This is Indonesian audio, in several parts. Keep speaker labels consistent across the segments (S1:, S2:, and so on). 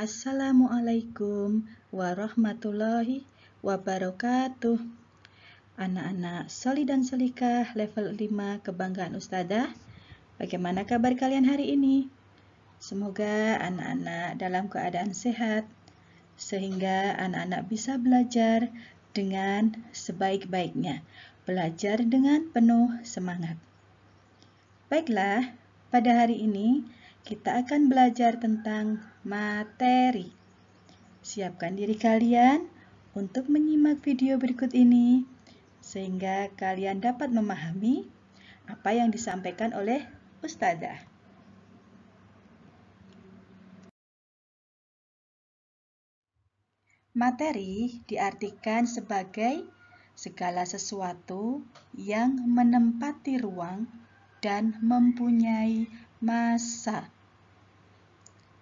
S1: Assalamualaikum warahmatullahi wabarakatuh. Anak-anak Soli dan Solikah level 5 kebanggaan Ustazah. Bagaimana kabar kalian hari ini? Semoga anak-anak dalam keadaan sehat, sehingga anak-anak bisa belajar dengan sebaik-baiknya. Belajar dengan penuh semangat. Baiklah, pada hari ini kita akan belajar tentang materi. Siapkan diri kalian untuk menyimak video berikut ini, sehingga kalian dapat memahami apa yang disampaikan oleh Ustazah. Materi diartikan sebagai segala sesuatu yang menempati ruang dan mempunyai massa.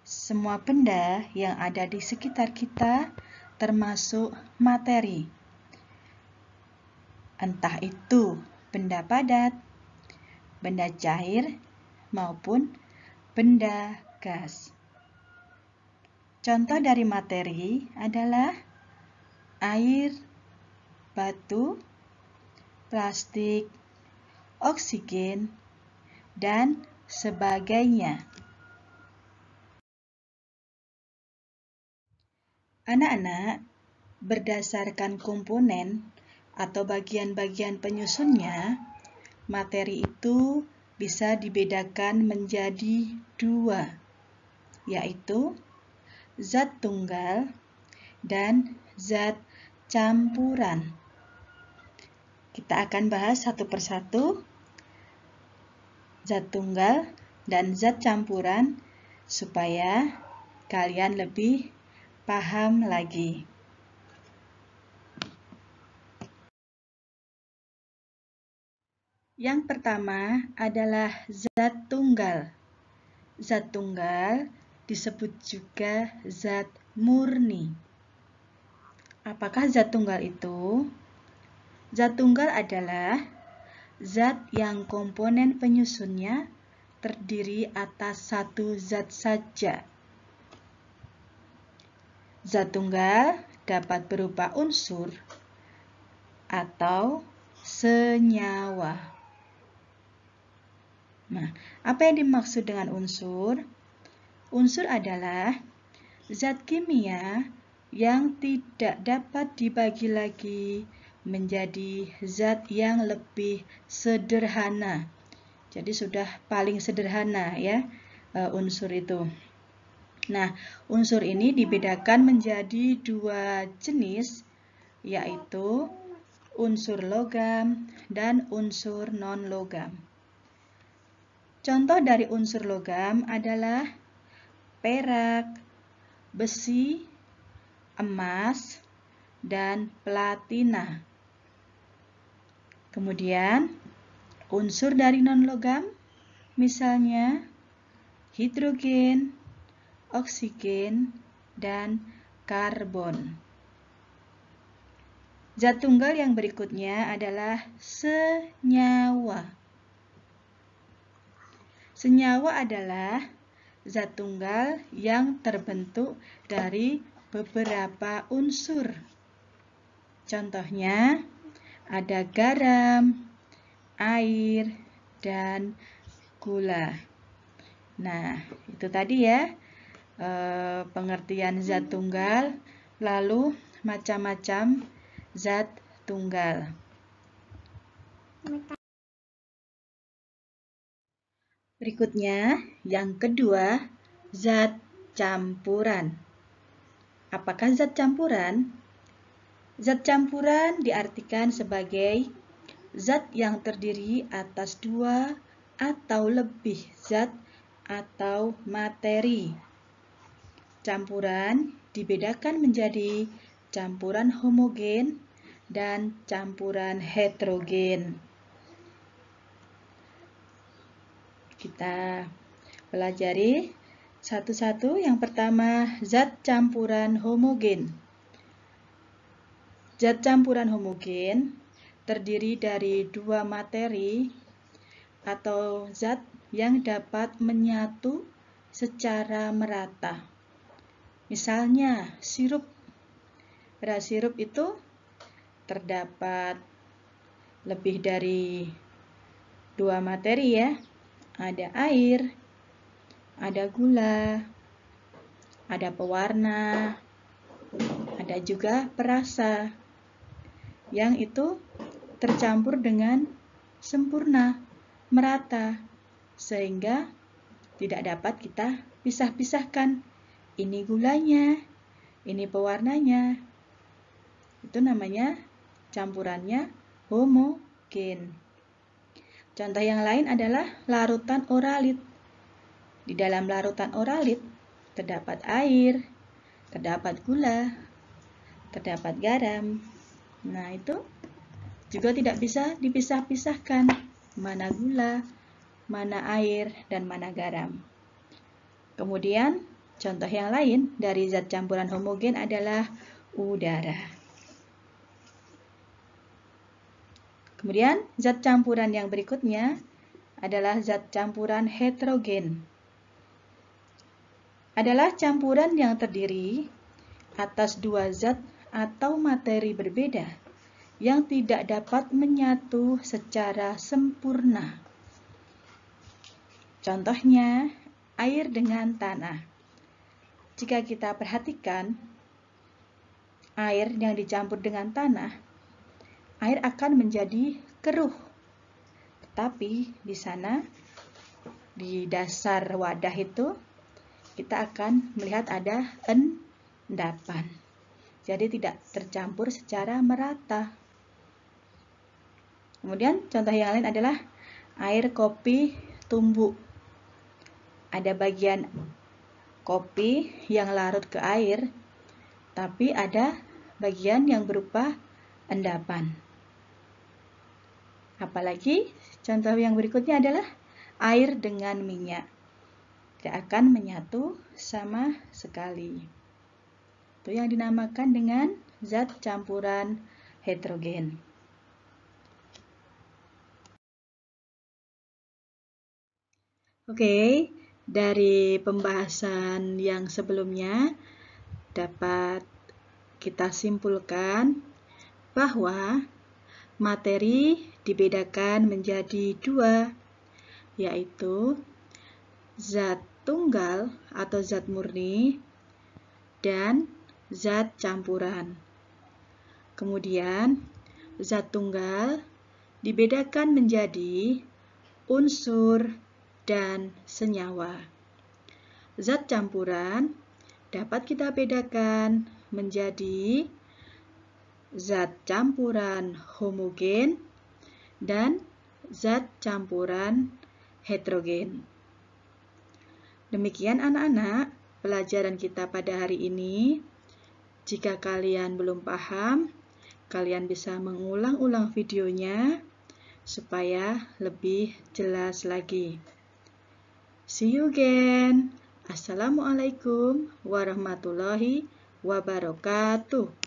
S1: Semua benda yang ada di sekitar kita termasuk materi. Entah itu benda padat, benda cair, maupun benda gas. Contoh dari materi adalah air, batu, plastik, oksigen, dan sebagainya. Anak-anak, berdasarkan komponen atau bagian-bagian penyusunnya, materi itu bisa dibedakan menjadi dua, yaitu zat tunggal dan zat campuran. Kita akan bahas satu persatu zat tunggal dan zat campuran supaya kalian lebih paham lagi. Yang pertama adalah zat tunggal. Zat tunggal disebut juga zat murni. Apakah zat tunggal itu? Zat tunggal adalah zat yang komponen penyusunnya terdiri atas satu zat saja. Zat tunggal dapat berupa unsur atau senyawa. Nah, apa yang dimaksud dengan unsur? Unsur adalah zat kimia yang tidak dapat dibagi lagi menjadi zat yang lebih sederhana. Jadi sudah paling sederhana ya unsur itu. Nah, unsur ini dibedakan menjadi dua jenis, yaitu unsur logam dan unsur non-logam. Contoh dari unsur logam adalah perak, besi, emas, dan platina. Kemudian, unsur dari non-logam misalnya hidrogen, oksigen, dan karbon. Zat tunggal yang berikutnya adalah senyawa. Senyawa adalah zat tunggal yang terbentuk dari beberapa unsur. Contohnya ada garam, air, dan gula. Nah, itu tadi ya pengertian zat tunggal, lalu macam-macam zat tunggal. Berikutnya, yang kedua, zat campuran. Apakah zat campuran? Zat campuran diartikan sebagai zat yang terdiri atas dua atau lebih zat atau materi. Campuran dibedakan menjadi campuran homogen dan campuran heterogen. Kita pelajari satu-satu. Yang pertama, zat campuran homogen. Zat campuran homogen terdiri dari dua materi atau zat yang dapat menyatu secara merata. Misalnya, sirup. Pada sirup itu terdapat lebih dari 2 materi ya. Ada air, ada gula, ada pewarna, ada juga perasa. Yang itu tercampur dengan sempurna, merata, sehingga tidak dapat kita pisah-pisahkan. Ini gulanya, ini pewarnanya. Itu namanya campurannya homogen. Contoh yang lain adalah larutan oralit. Di dalam larutan oralit terdapat air, terdapat gula, terdapat garam. Nah, itu juga tidak bisa dipisah-pisahkan. Mana gula, mana air, dan mana garam. Kemudian, contoh yang lain dari zat campuran homogen adalah udara. Kemudian, zat campuran yang berikutnya adalah zat campuran heterogen. Adalah campuran yang terdiri atas 2 zat atau materi berbeda yang tidak dapat menyatu secara sempurna. Contohnya, air dengan tanah. Jika kita perhatikan, air yang dicampur dengan tanah, air akan menjadi keruh. Tetapi di sana, di dasar wadah itu, kita akan melihat ada endapan. Jadi tidak tercampur secara merata. Kemudian contoh yang lain adalah air kopi tumbuk. Ada bagian kopi yang larut ke air, tapi ada bagian yang berupa endapan. Apalagi contoh yang berikutnya adalah air dengan minyak. Tidak akan menyatu sama sekali. Itu yang dinamakan dengan zat campuran heterogen. Oke, dari pembahasan yang sebelumnya dapat kita simpulkan bahwa materi dibedakan menjadi 2, yaitu zat tunggal atau zat murni dan zat campuran. Kemudian, zat tunggal dibedakan menjadi unsur dan senyawa. Zat campuran dapat kita bedakan menjadi zat campuran homogen dan zat campuran heterogen. Demikian anak-anak pelajaran kita pada hari ini. Jika kalian belum paham, kalian bisa mengulang-ulang videonya supaya lebih jelas lagi. See you again. Assalamualaikum warahmatullahi wabarakatuh.